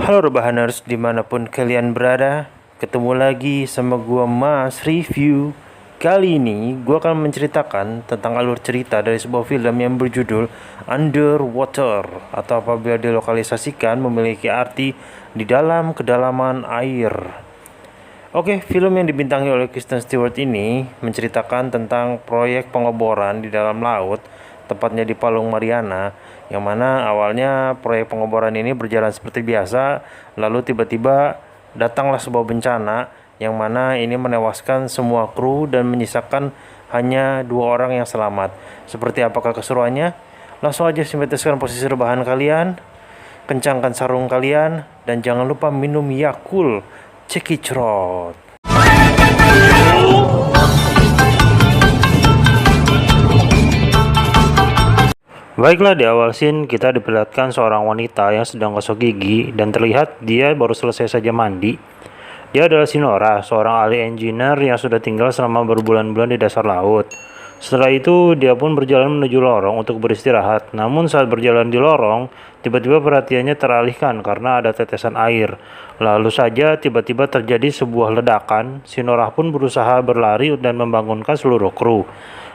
Halo Rebahaners dimanapun kalian berada, ketemu lagi sama gua Mas Review. Kali ini gua akan menceritakan tentang alur cerita dari sebuah film yang berjudul Underwater, atau apabila dilokalisasikan memiliki arti di dalam kedalaman air. Oke, film yang dibintangi oleh Kristen Stewart ini menceritakan tentang proyek pengeboran di dalam laut, tepatnya di Palung Mariana, yang mana awalnya proyek pengeboran ini berjalan seperti biasa, lalu tiba-tiba datanglah sebuah bencana yang mana ini menewaskan semua kru dan menyisakan hanya 2 orang yang selamat. Seperti apakah keseruannya? Langsung aja simetriskan posisi rebahan kalian, kencangkan sarung kalian, dan jangan lupa minum Yakult Cekicrot. Baiklah, di awal scene kita diperlihatkan seorang wanita yang sedang gosok gigi dan terlihat dia baru selesai saja mandi. Dia adalah Sinora, seorang ahli engineer yang sudah tinggal selama berbulan-bulan di dasar laut. Setelah itu, dia pun berjalan menuju lorong untuk beristirahat. Namun saat berjalan di lorong, tiba-tiba perhatiannya teralihkan karena ada tetesan air. Lalu saja tiba-tiba terjadi sebuah ledakan. Sinora pun berusaha berlari dan membangunkan seluruh kru.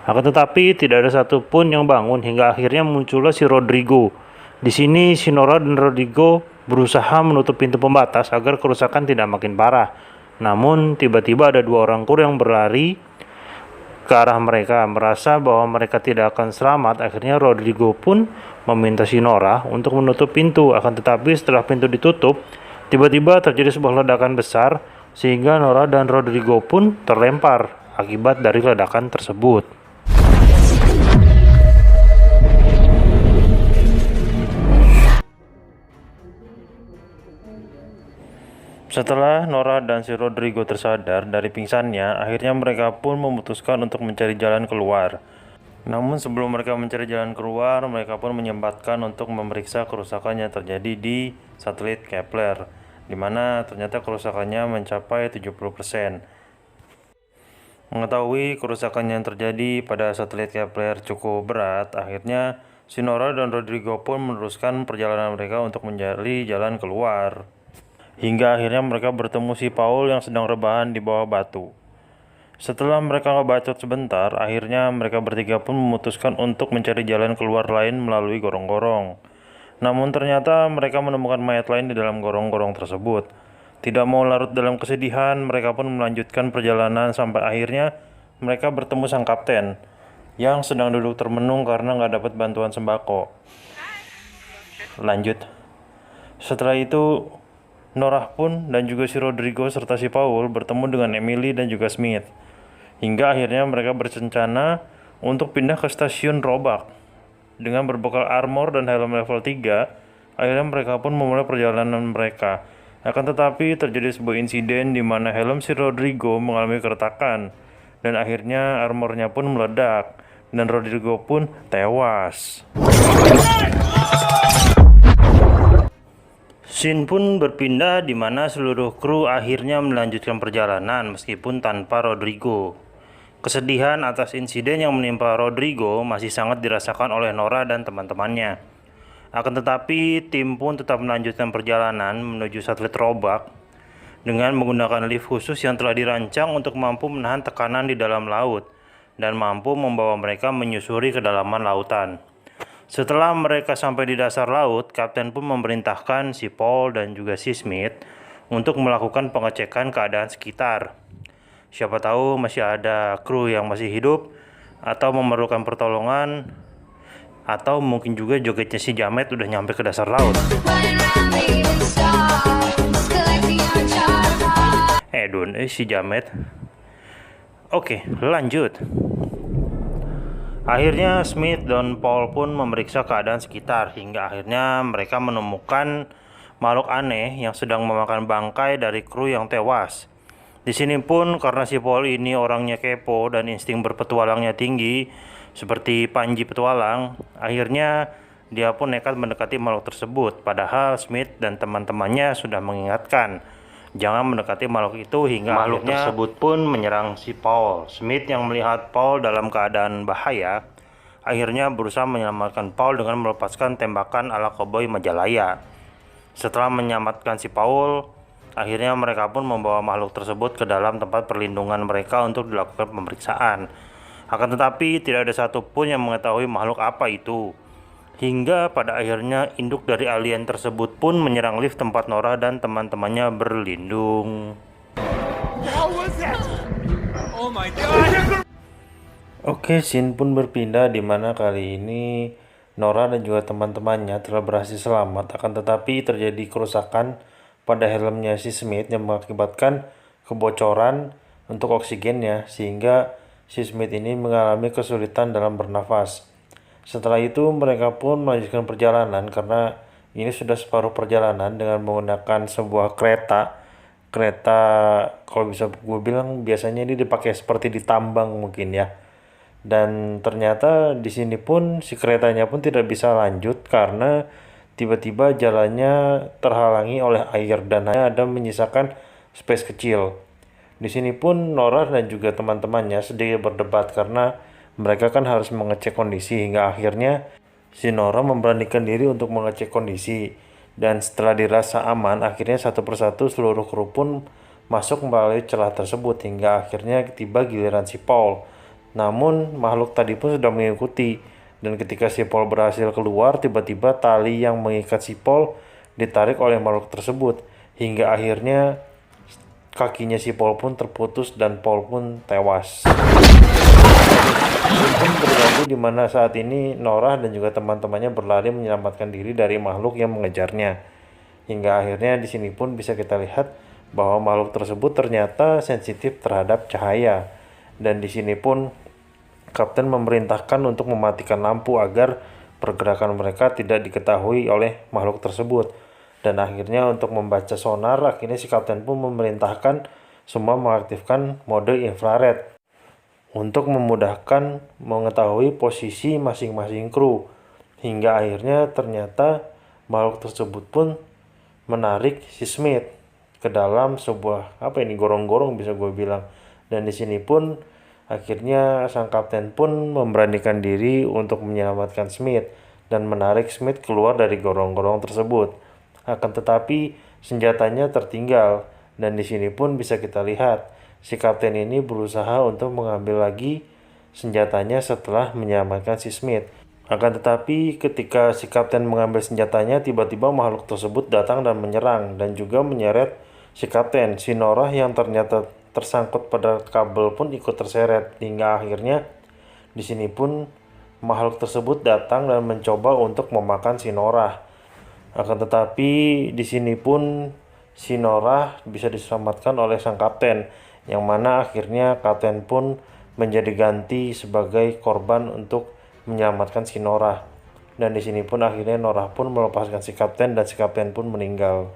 Akan tetapi tidak ada satupun yang bangun hingga akhirnya muncullah si Rodrigo. Di sini Sinora dan Rodrigo berusaha menutup pintu pembatas agar kerusakan tidak makin parah. Namun tiba-tiba ada 2 orang kru yang berlari ke arah mereka. Merasa bahwa mereka tidak akan selamat, akhirnya Rodrigo pun meminta Sinora untuk menutup pintu. Akan tetapi setelah pintu ditutup, tiba-tiba terjadi sebuah ledakan besar sehingga Nora dan Rodrigo pun terlempar akibat dari ledakan tersebut. Setelah Nora dan si Rodrigo tersadar dari pingsannya, akhirnya mereka pun memutuskan untuk mencari jalan keluar. Namun sebelum mereka mencari jalan keluar, mereka pun menyempatkan untuk memeriksa kerusakan yang terjadi di satelit Kepler, di mana ternyata kerusakannya mencapai 70%. Mengetahui kerusakan yang terjadi pada satelit Kepler cukup berat, akhirnya si Nora dan Rodrigo pun meneruskan perjalanan mereka untuk mencari jalan keluar. Hingga akhirnya mereka bertemu si Paul yang sedang rebahan di bawah batu. Setelah mereka ngebacot sebentar, akhirnya mereka bertiga pun memutuskan untuk mencari jalan keluar lain melalui gorong-gorong. Namun ternyata mereka menemukan mayat lain di dalam gorong-gorong tersebut. Tidak mau larut dalam kesedihan, mereka pun melanjutkan perjalanan sampai akhirnya mereka bertemu sang kapten yang sedang duduk termenung karena nggak dapat bantuan sembako. Lanjut. Setelah itu Nora pun dan juga si Rodrigo serta si Paul bertemu dengan Emily dan juga Smith. Hingga akhirnya mereka berencana untuk pindah ke stasiun Roebuck. Dengan berbekal armor dan helm level 3, akhirnya mereka pun memulai perjalanan mereka. Akan tetapi terjadi sebuah insiden di mana helm si Rodrigo mengalami keretakan. Dan akhirnya armornya pun meledak. Dan Rodrigo pun tewas. Scene pun berpindah di mana seluruh kru akhirnya melanjutkan perjalanan meskipun tanpa Rodrigo. Kesedihan atas insiden yang menimpa Rodrigo masih sangat dirasakan oleh Nora dan teman-temannya. Akan tetapi tim pun tetap melanjutkan perjalanan menuju satelit Roebuck dengan menggunakan lift khusus yang telah dirancang untuk mampu menahan tekanan di dalam laut dan mampu membawa mereka menyusuri kedalaman lautan. Setelah mereka sampai di dasar laut, kapten pun memerintahkan si Paul dan juga si Smith untuk melakukan pengecekan keadaan sekitar. Siapa tahu masih ada kru yang masih hidup atau memerlukan pertolongan, atau mungkin juga jogetnya si Jamet udah nyampe ke dasar laut. Si Jamet. Oke, lanjut. Akhirnya Smith dan Paul pun memeriksa keadaan sekitar hingga akhirnya mereka menemukan makhluk aneh yang sedang memakan bangkai dari kru yang tewas. Di sini pun karena si Paul ini orangnya kepo dan insting berpetualangnya tinggi seperti Panji petualang, akhirnya dia pun nekat mendekati makhluk tersebut. Padahal Smith dan teman-temannya sudah mengingatkan jangan mendekati makhluk itu hingga makhluk tersebut pun menyerang si Paul. Smith yang melihat Paul dalam keadaan bahaya akhirnya berusaha menyelamatkan Paul dengan melepaskan tembakan ala koboi Majalaya. Setelah menyelamatkan si Paul, akhirnya mereka pun membawa makhluk tersebut ke dalam tempat perlindungan mereka untuk dilakukan pemeriksaan. Akan tetapi tidak ada satupun yang mengetahui makhluk apa itu. Hingga pada akhirnya induk dari alien tersebut pun menyerang lift tempat Nora dan teman-temannya berlindung. Oke, scene pun berpindah di mana kali ini Nora dan juga teman-temannya telah berhasil selamat, akan tetapi terjadi kerusakan pada helmnya si Smith yang mengakibatkan kebocoran untuk oksigennya, sehingga si Smith ini mengalami kesulitan dalam bernafas. Setelah itu mereka pun melanjutkan perjalanan karena ini sudah separuh perjalanan dengan menggunakan sebuah kereta. Kereta, kalau bisa gue bilang biasanya ini dipakai seperti di tambang mungkin ya. Dan ternyata di sini pun si keretanya pun tidak bisa lanjut karena tiba-tiba jalannya terhalangi oleh air dan hanya ada menyisakan space kecil. Di sini pun Nora dan juga teman-temannya sedikit berdebat karena mereka kan harus mengecek kondisi, hingga akhirnya si Nora memberanikan diri untuk mengecek kondisi. Dan setelah dirasa aman, akhirnya satu persatu seluruh kru pun masuk melalui celah tersebut hingga akhirnya tiba giliran si Paul. Namun makhluk tadi pun sudah mengikuti, dan ketika si Paul berhasil keluar, tiba-tiba tali yang mengikat si Paul ditarik oleh makhluk tersebut hingga akhirnya kakinya si Paul pun terputus dan Paul pun tewas. Pun terjadi di mana saat ini Nora dan juga teman-temannya berlari menyelamatkan diri dari makhluk yang mengejarnya. Hingga akhirnya di sini pun bisa kita lihat bahwa makhluk tersebut ternyata sensitif terhadap cahaya. Dan di sini pun Kapten memerintahkan untuk mematikan lampu agar pergerakan mereka tidak diketahui oleh makhluk tersebut. Dan akhirnya untuk membaca sonar, akhirnya si Kapten pun memerintahkan semua mengaktifkan mode infrared untuk memudahkan mengetahui posisi masing-masing kru. Hingga akhirnya ternyata makhluk tersebut pun menarik si Smith ke dalam sebuah gorong-gorong bisa gue bilang. Dan di sini pun akhirnya sang kapten pun memberanikan diri untuk menyelamatkan Smith dan menarik Smith keluar dari gorong-gorong tersebut. Akan tetapi senjatanya tertinggal, dan di sini pun bisa kita lihat si kapten ini berusaha untuk mengambil lagi senjatanya setelah menyelamatkan si Smith. Akan tetapi ketika si kapten mengambil senjatanya, tiba-tiba makhluk tersebut datang dan menyerang dan juga menyeret si kapten. Si Nora yang ternyata tersangkut pada kabel pun ikut terseret hingga akhirnya di sini pun makhluk tersebut datang dan mencoba untuk memakan si Nora. Akan tetapi di sini pun si Nora bisa diselamatkan oleh sang kapten, yang mana akhirnya kapten pun menjadi ganti sebagai korban untuk menyelamatkan si Nora. Dan di sini pun akhirnya Nora pun melepaskan si kapten dan si kapten pun meninggal.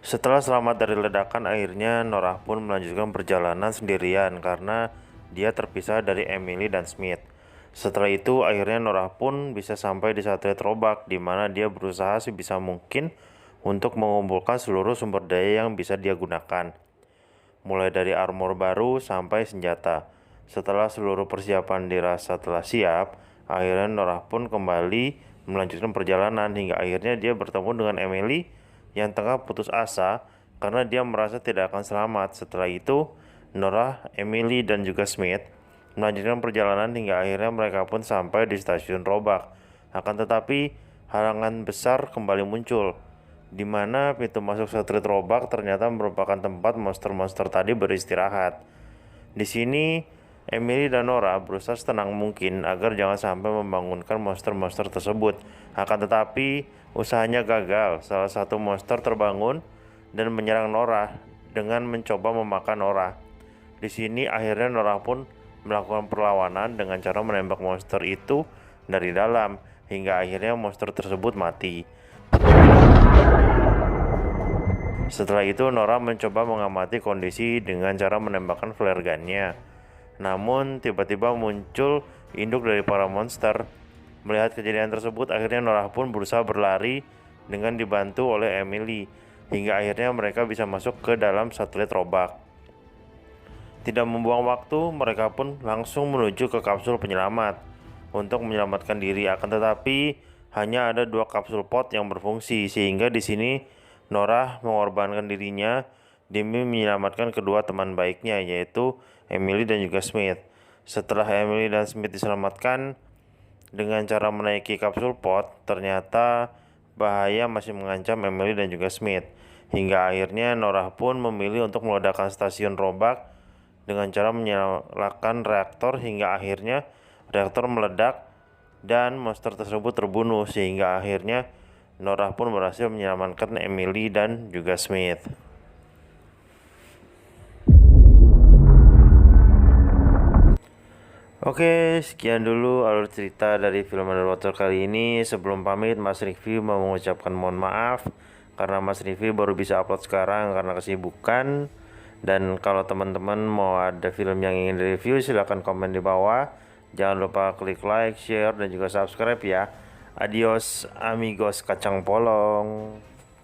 Setelah selamat dari ledakan, akhirnya Nora pun melanjutkan perjalanan sendirian karena dia terpisah dari Emily dan Smith. Setelah itu akhirnya Nora pun bisa sampai di satelit Roebuck, di mana dia berusaha sebisa mungkin untuk mengumpulkan seluruh sumber daya yang bisa dia gunakan, mulai dari armor baru sampai senjata. Setelah seluruh persiapan dirasa telah siap, akhirnya Nora pun kembali melanjutkan perjalanan hingga akhirnya dia bertemu dengan Emily yang tengah putus asa karena dia merasa tidak akan selamat. Setelah itu Nora, Emily, dan juga Smith melanjutkan perjalanan hingga akhirnya mereka pun sampai di stasiun Roebuck. Akan tetapi halangan besar kembali muncul, di mana pintu masuk satelit Roebuck ternyata merupakan tempat monster-monster tadi beristirahat. Di sini Emily dan Nora berusaha setenang mungkin agar jangan sampai membangunkan monster-monster tersebut. Akan tetapi usahanya gagal. Salah satu monster terbangun dan menyerang Nora dengan mencoba memakan Nora. Di sini akhirnya Nora pun melakukan perlawanan dengan cara menembak monster itu dari dalam hingga akhirnya monster tersebut mati. Setelah itu Nora mencoba mengamati kondisi dengan cara menembakkan flare gun-nya. Namun tiba-tiba muncul induk dari para monster. Melihat kejadian tersebut, akhirnya Nora pun berusaha berlari dengan dibantu oleh Emily hingga akhirnya mereka bisa masuk ke dalam satelit Roebuck. Tidak membuang waktu, mereka pun langsung menuju ke kapsul penyelamat. untuk menyelamatkan diri. Akan tetapi hanya ada 2 kapsul pot yang berfungsi, sehingga di sini Nora mengorbankan dirinya demi menyelamatkan kedua teman baiknya, yaitu Emily dan juga Smith. Setelah Emily dan Smith diselamatkan dengan cara menaiki kapsul pot, ternyata bahaya masih mengancam Emily dan juga Smith. Hingga akhirnya Nora pun memilih untuk meledakkan stasiun Roebuck dengan cara menyalakan reaktor, hingga akhirnya reaktor meledak dan monster tersebut terbunuh, sehingga akhirnya Nora pun berhasil menyelamatkan Emily dan juga Smith. Oke, sekian dulu alur cerita dari film Underwater kali ini. Sebelum pamit, Mas Rify mau mengucapkan mohon maaf karena Mas Rify baru bisa upload sekarang karena kesibukan. Dan kalau teman-teman mau ada film yang ingin direview, silahkan komen di bawah. Jangan lupa klik like, share, dan juga subscribe ya. Adios amigos kacang polong.